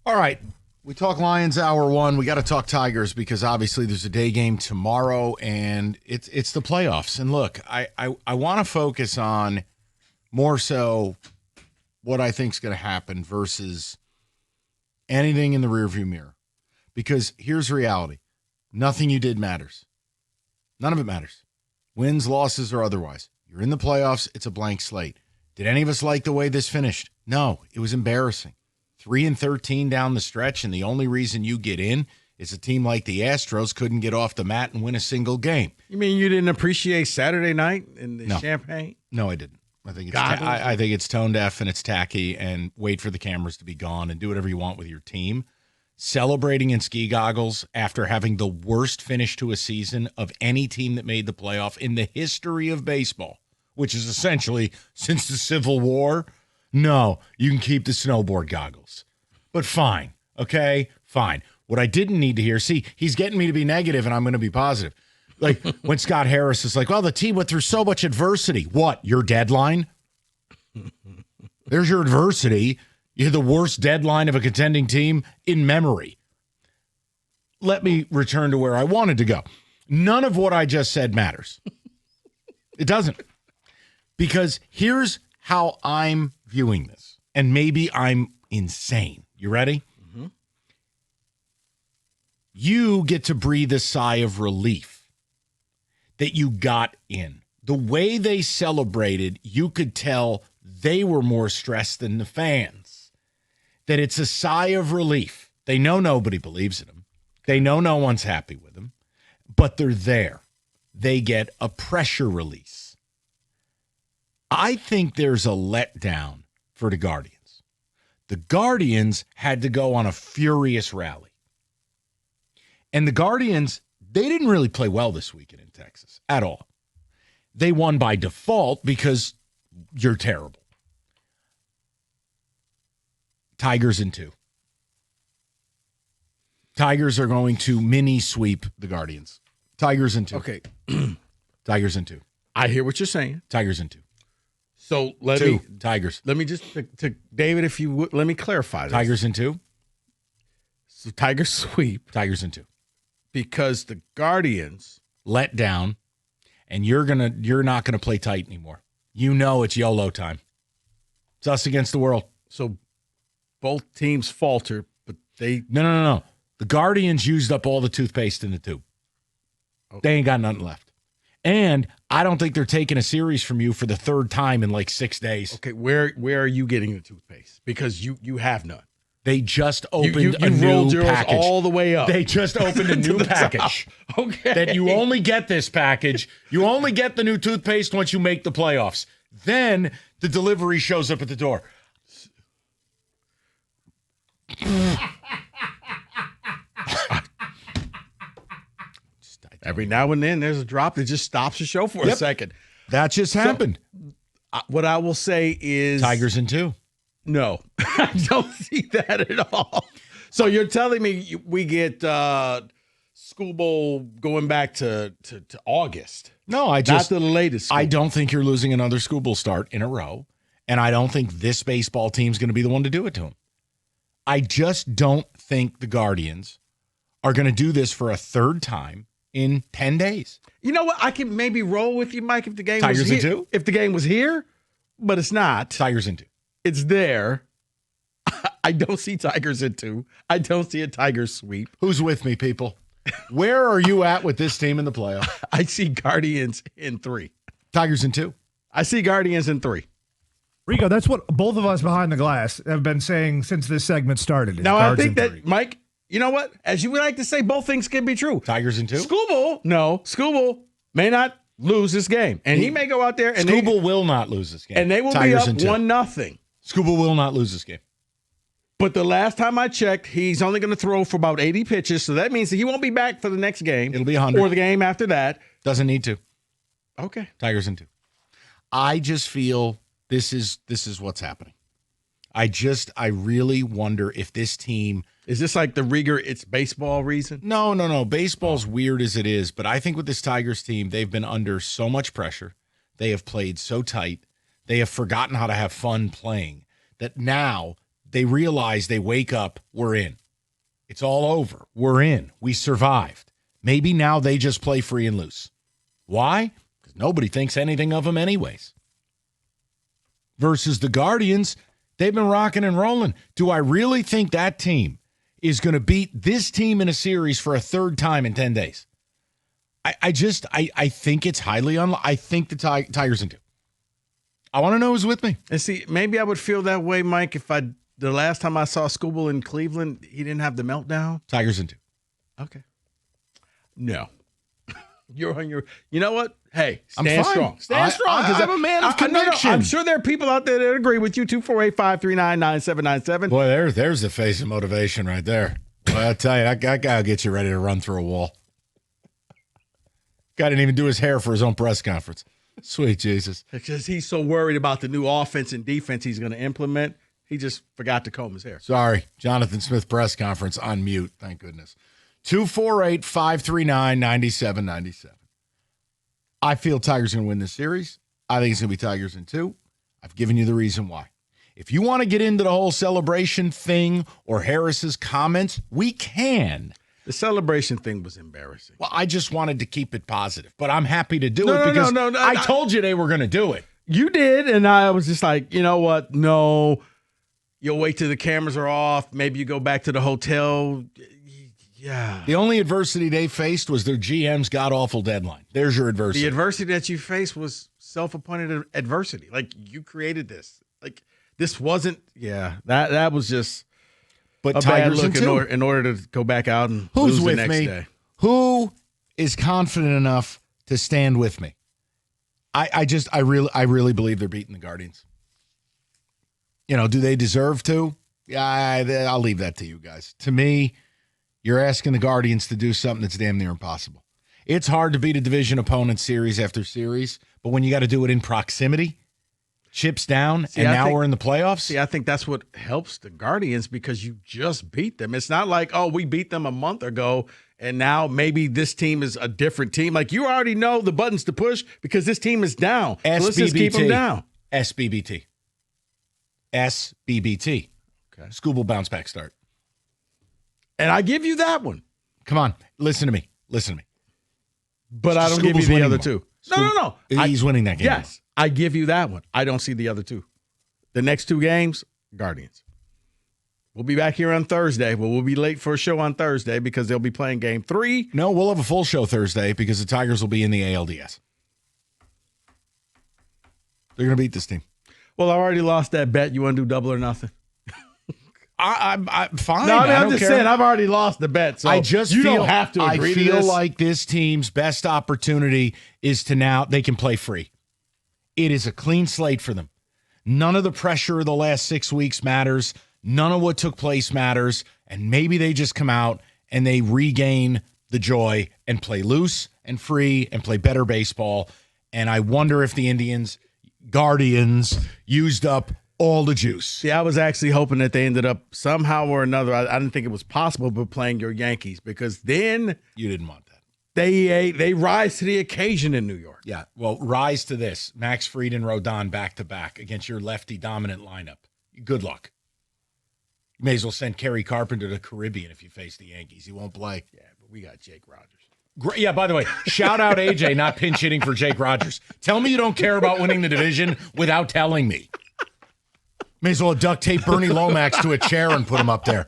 All right. We talk Lions hour one. We got to talk Tigers because obviously there's a day game tomorrow and it's the playoffs. And look, I want to focus on more so what I think is going to happen versus anything in the rearview mirror. Because here's reality. Nothing you did matters. None of it matters. Wins, losses, or otherwise. You're in the playoffs. It's a blank slate. Did any of us like the way this finished? No, it was embarrassing. 3-13 down the stretch, and the only reason you get in is a team like the Astros couldn't get off the mat and win a single game. You mean you didn't appreciate Saturday night in the champagne? No, I didn't. I think it's I think it's tone deaf and it's tacky, and wait for the cameras to be gone and do whatever you want with your team. Celebrating in ski goggles after having the worst finish to a season of any team that made the playoff in the history of baseball, which is essentially since the Civil War. No, you can keep the snowboard goggles. But fine, okay? Fine. What I didn't need to hear, see, he's getting me to be negative and I'm going to be positive. Like when Scott Harris is like, well, the team went through so much adversity. What, your deadline? There's your adversity. You had the worst deadline of a contending team in memory. Let me return to where I wanted to go. None of what I just said matters. It doesn't. Because here's how I'm viewing this. And maybe I'm insane. You ready? Mm-hmm. You get to breathe a sigh of relief that you got in. The way they celebrated, you could tell they were more stressed than the fans. That it's a sigh of relief. They know nobody believes in them. They know no one's happy with them. But they're there. They get a pressure release. I think there's a letdown for the Guardians. The Guardians had to go on a furious rally. And the Guardians, they didn't really play well this weekend in Texas at all. They won by default because you're terrible. Tigers in 2. Tigers are going to mini sweep the Guardians. Tigers in 2. Okay. Tigers in 2. I hear what you're saying. Tigers in 2. So Tigers. Let me just to David, if you would, let me clarify this. Tigers in 2. So Tigers sweep. Tigers in 2. Because the Guardians let down, and you're not gonna play tight anymore. You know it's YOLO time. It's us against the world. So both teams falter, but they no. The Guardians used up all the toothpaste in the tube. Okay. They ain't got nothing left. And I don't think they're taking a series from you for the third time in like 6 days. Okay, where are you getting the toothpaste? Because you have none. They just opened a rolled new yours package. All the way up. They just opened a new package. Okay. That you only get this package. You only get the new toothpaste once you make the playoffs. Then the delivery shows up at the door. Every now and then there's a drop that just stops the show for a second. That just happened. What I will say is Tigers in 2. No, I don't see that at all. So you're telling me we get School Bowl going back to August? No, not the latest. I don't think you're losing another School Bowl start in a row, and I don't think this baseball team's going to be the one to do it to them. I just don't think the Guardians are going to do this for a third time in 10 days. You know what? I can maybe roll with you, Mike, if the game Tigers was in here. 2? If the game was here, but it's not. Tigers in 2. It's there. I don't see Tigers in 2. I don't see a Tigers sweep. Who's with me, people? Where are you at with this team in the playoff? I see Guardians in 3. Tigers in 2. I see Guardians in 3. Rico, that's what both of us behind the glass have been saying since this segment started. Now, I think that, Mike, you know what? As you would like to say, both things can be true. Tigers in 2? School Bowl may not lose this game. And he may go out there and School Bowl will not lose this game. And they will Tigers be up 1-0. School Bowl will not lose this game. But the last time I checked, he's only going to throw for about 80 pitches. So that means that he won't be back for the next game. It'll be 100. Or the game after that. Doesn't need to. Okay. Tigers in 2. I just feel this is what's happening. I really wonder if this team... Is this like the Rieger, it's baseball reason? No. Baseball's weird as it is, but I think with this Tigers team, they've been under so much pressure. They have played so tight. They have forgotten how to have fun playing. That now they realize, they wake up, we're in. It's all over. We're in. We survived. Maybe now they just play free and loose. Why? Because nobody thinks anything of them anyways. Versus the Guardians, they've been rocking and rolling. Do I really think that team is going to beat this team in a series for a third time in 10 days? I think it's highly unlikely. I think the Tigers in 2. I want to know who's with me. And see, maybe I would feel that way, Mike, if the last time I saw Skubal in Cleveland, he didn't have the meltdown. Tigers in 2. Okay. No. You're on your. You know what? Hey, stand I'm fine. strong. Stand strong. I'm a man of conviction. I'm sure there are people out there that agree with you. 248-539-9797. Boy, there's the face of motivation right there. Well, I tell you, that guy will get you ready to run through a wall. Guy didn't even do his hair for his own press conference. Sweet Jesus. Because he's so worried about the new offense and defense he's going to implement, he just forgot to comb his hair. Sorry. Jonathan Smith press conference on mute. Thank goodness. 248-539-9797. I feel Tigers are going to win this series. I think it's going to be Tigers in 2. I've given you the reason why. If you want to get into the whole celebration thing or Harris's comments, we can. The celebration thing was embarrassing. Well, I just wanted to keep it positive, but I'm happy to do it because I told you they were going to do it. You did, and I was just like, you know what? No, you'll wait till the cameras are off. Maybe you go back to the hotel. Yeah. The only adversity they faced was their GM's god-awful deadline. There's your adversity. The adversity that you faced was self-appointed adversity. Like, you created this. Like, this wasn't, that was just but a Tigers bad look in order to go back out and Who's lose with the next me? day. Who is confident enough to stand with me? I really believe they're beating the Guardians. Do they deserve to? Yeah, I'll leave that to you guys. To me, you're asking the Guardians to do something that's damn near impossible. It's hard to beat a division opponent series after series, but when you got to do it in proximity, chips down, we're in the playoffs. See, I think that's what helps the Guardians because you just beat them. It's not like, we beat them a month ago, and now maybe this team is a different team. Like, you already know the buttons to push because this team is down. So let's just keep them down. SBBT. Okay. Skubal bounce back start. And I give you that one. Come on. Listen to me. But I don't give you the other two. No. He's winning that game. Yes, I give you that one. I don't see the other two. The next 2 games, Guardians. We'll be back here on Thursday. Well, we'll be late for a show on Thursday because they'll be playing game 3. No, we'll have a full show Thursday because the Tigers will be in the ALDS. They're going to beat this team. Well, I already lost that bet. You want to do double or nothing? I'm fine. No, I'm just saying I've already lost the bet. So you don't have to agree to this. I feel like this team's best opportunity is to now they can play free. It is a clean slate for them. None of the pressure of the last 6 weeks matters. None of what took place matters. And maybe they just come out and they regain the joy and play loose and free and play better baseball. And I wonder if the Guardians used up all the juice. See, I was actually hoping that they ended up somehow or another. I didn't think it was possible, but playing your Yankees because then you didn't want that. They rise to the occasion in New York. Yeah, well, rise to this. Max Fried and Rodon back-to-back against your lefty-dominant lineup. Good luck. You may as well send Kerry Carpenter to the Caribbean if you face the Yankees. He won't play. Yeah, but we got Jake Rogers. Great. Yeah, by the way, shout out AJ not pinch hitting for Jake Rogers. Tell me you don't care about winning the division without telling me. May as well duct tape Bernie Lomax to a chair and put him up there.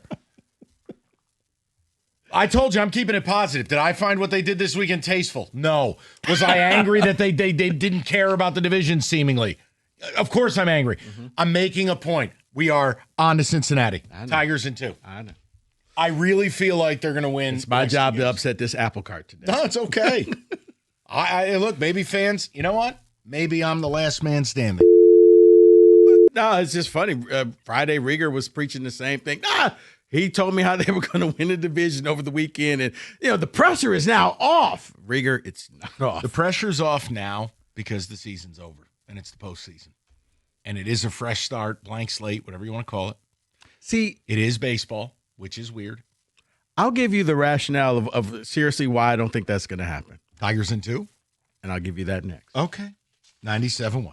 I told you I'm keeping it positive. Did I find what they did this weekend tasteful? No. Was I angry that they didn't care about the division seemingly? Of course I'm angry. Mm-hmm. I'm making a point. We are on to Cincinnati. Tigers in 2. I know. I really feel like they're going to win. It's my job to upset this apple cart today. No, it's okay. I look, maybe fans, you know what? Maybe I'm the last man standing. No, it's just funny. Friday, Rieger was preaching the same thing. He told me how they were going to win the division over the weekend. And, the pressure is now off. Rieger, it's not off. The pressure's off now because the season's over and it's the postseason. And it is a fresh start, blank slate, whatever you want to call it. See, it is baseball, which is weird. I'll give you the rationale of seriously why I don't think that's going to happen. Tigers in 2? And I'll give you that next. Okay. 97-1.